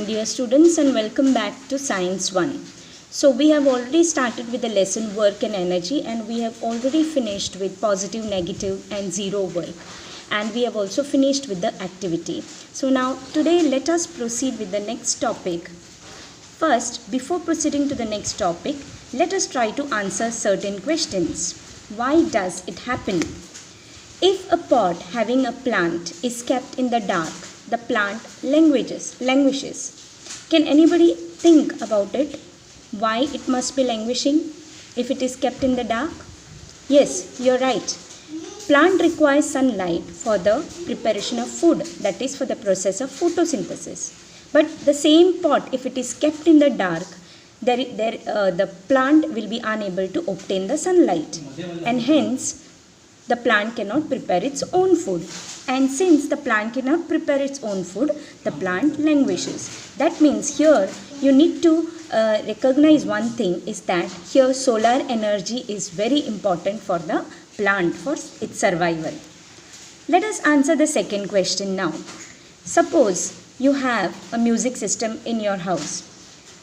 morning dear students and welcome back to Science 1. So we have already started with the lesson work and energy, and we have already finished with positive, negative and zero work, and we have also finished with the activity. So now today let us proceed with the next topic. First, before proceeding to the next topic, let us try to answer certain questions. Why does it happen? If a pot having a plant is kept in the dark, the plant languishes. Can anybody think about it? Why it must be languishing if it is kept in the dark? Yes, you're right. Plant requires sunlight for the preparation of food, that is for the process of photosynthesis. But the same pot, if it is kept in the dark, the plant will be unable to obtain the sunlight, and hence the plant cannot prepare its own food. And since the plant cannot prepare its own food, the plant languishes. That means here you need to recognize one thing, is that here solar energy is very important for the plant for its survival. Let us answer the second question now. Suppose you have a music system in your house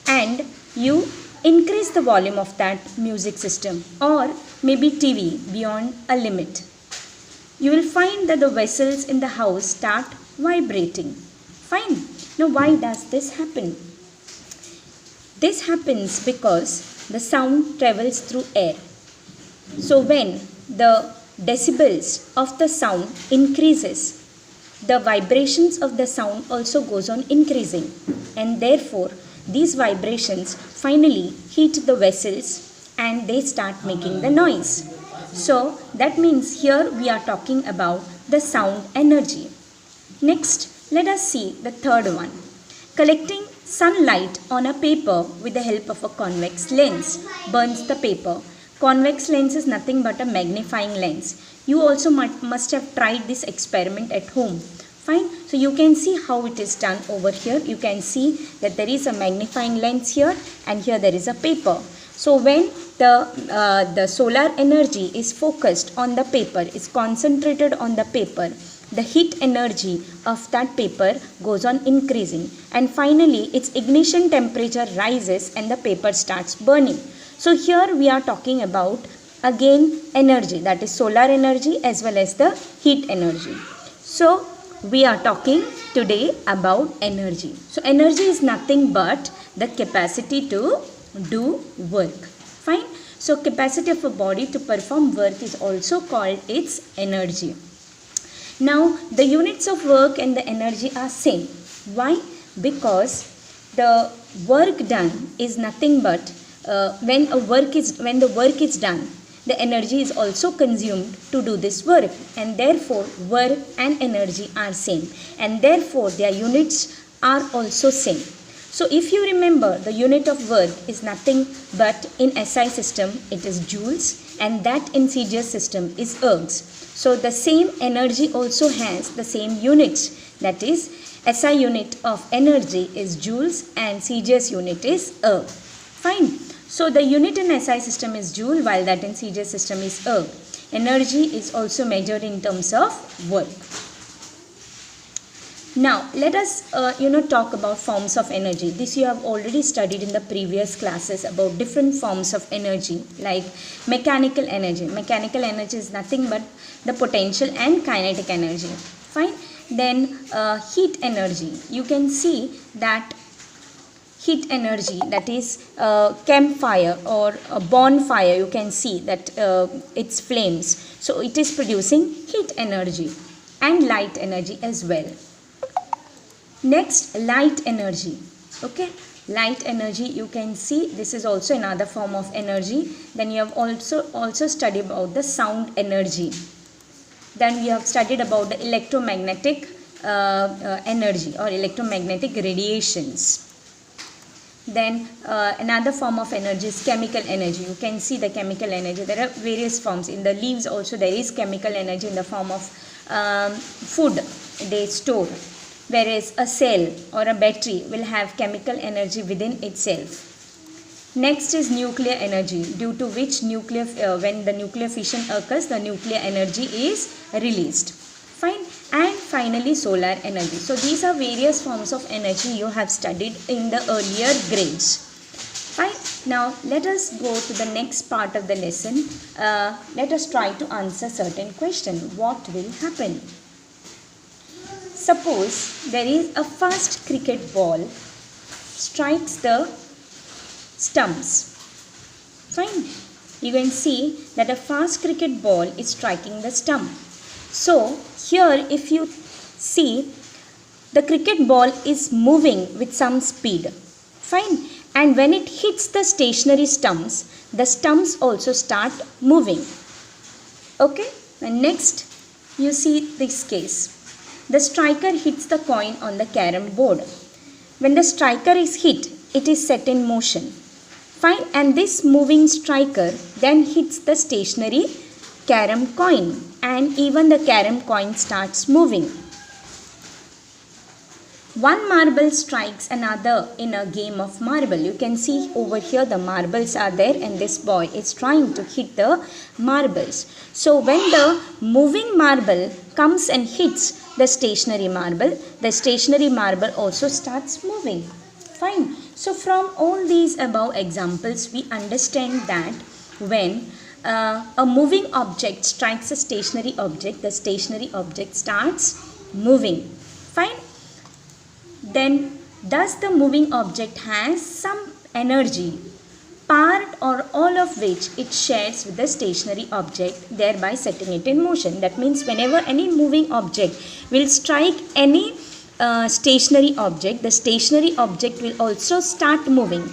and you increase the volume of that music system, or maybe TV beyond a limit. You will find that the vessels in the house start vibrating. Fine. Now why does this happen? This happens because the sound travels through air. So when the decibels of the sound increases, the vibrations of the sound also goes on increasing, and therefore these vibrations finally hit the vessels and they start making the noise. So that means here we are talking about the sound energy. Next, let us see the third one. Collecting sunlight on a paper with the help of a convex lens burns the paper. Convex lens is nothing but a magnifying lens. You also must have tried this experiment at home. Fine. So you can see how it is done over here. You can see that there is a magnifying lens here, and here there is a paper. So when the solar energy is focused on the paper, is concentrated on the paper, the heat energy of that paper goes on increasing, and finally its ignition temperature rises and the paper starts burning. So here we are talking about again energy, that is solar energy as well as the heat energy. So we are talking today about energy. So energy is nothing but the capacity to do work. Fine. So capacity of a body to perform work is also called its energy. Now the units of work and the energy are same. Why? Because the work done is nothing but when the work is done, the energy is also consumed to do this work, and therefore work and energy are same, and therefore their units are also same. So if you remember, the unit of work is nothing but in SI system it is joules, and that in CGS system is ergs. So the same energy also has the same units, that is SI unit of energy is joules and CGS unit is erg. Fine. So the unit in SI system is joule, while that in CGS system is erg. Energy is also measured in terms of work. Now let us talk about forms of energy. This you have already studied in the previous classes about different forms of energy, like mechanical energy. Mechanical energy is nothing but the potential and kinetic energy. Fine. Then heat energy. You can see that heat energy, that is campfire or a bonfire, you can see that its flames. So it is producing heat energy, and light energy as well. Next, light energy. Okay, light energy, you can see this is also another form of energy. Then you have also studied about the sound energy. Then we have studied about the electromagnetic energy or electromagnetic radiations. Then another form of energy is chemical energy. You can see the chemical energy. There are various forms. In the leaves also there is chemical energy in the form of food they store. Whereas a cell or a battery will have chemical energy within itself. Next is nuclear energy, due to which when the nuclear fission occurs, the nuclear energy is released. Fine. And finally solar energy. So these are various forms of energy you have studied in the earlier grades. Fine. Now let us go to the next part of the lesson. Let us try to answer certain question. What will happen? Suppose there is a fast cricket ball strikes the stumps. Fine. You can see that a fast cricket ball is striking the stump. So here if you see, the cricket ball is moving with some speed. Fine. And when it hits the stationary stumps, the stumps also start moving. Okay. And next you see this case. The striker hits the coin on the carom board. When the striker is hit, it is set in motion. Fine. And this moving striker then hits the stationary carom coin, and even the carom coin starts moving. One marble strikes another in a game of marble. You can see over here the marbles are there, and this boy is trying to hit the marbles. So when the moving marble comes and hits the stationary marble also starts moving. Fine. So from all these above examples, we understand that when a moving object strikes a stationary object, the stationary object starts moving. Fine. Then thus the moving object has some energy, part or all of which it shares with the stationary object, thereby setting it in motion. That means whenever any moving object will strike any stationary object, the stationary object will also start moving.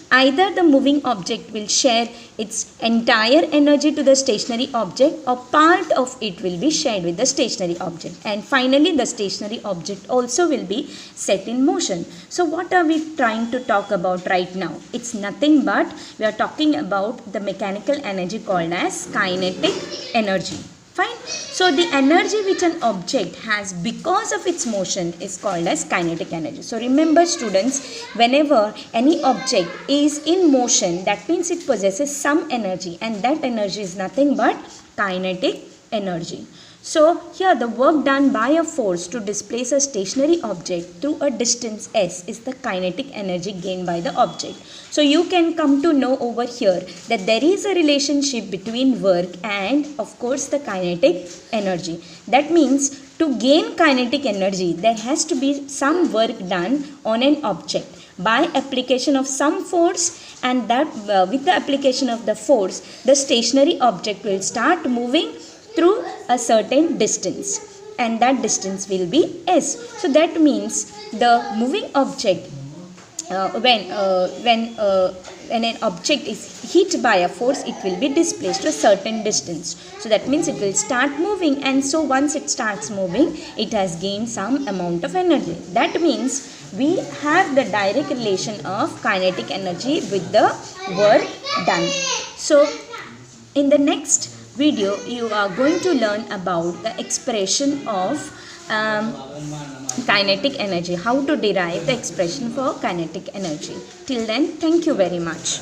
Either the moving object will share its entire energy to the stationary object, or part of it will be shared with the stationary object. And finally the stationary object also will be set in motion. So what are we trying to talk about right now? It's nothing but we are talking about the mechanical energy called as kinetic energy. Fine. So the energy which an object has because of its motion is called as kinetic energy. So remember students, whenever any object is in motion, that means it possesses some energy, and that energy is nothing but kinetic energy. So here the work done by a force to displace a stationary object through a distance s is the kinetic energy gained by the object. So you can come to know over here that there is a relationship between work and of course the kinetic energy. That means to gain kinetic energy, there has to be some work done on an object by application of some force, and that with the application of the force, the stationary object will start moving through a certain distance, and that distance will be s. So that means the moving object when an object is hit by a force, it will be displaced to a certain distance. So that means it will start moving, and so once it starts moving, it has gained some amount of energy. That means we have the direct relation of kinetic energy with the work done. So in the next video, you are going to learn about the expression of kinetic energy, how to derive the expression for kinetic energy. Till then, thank you very much.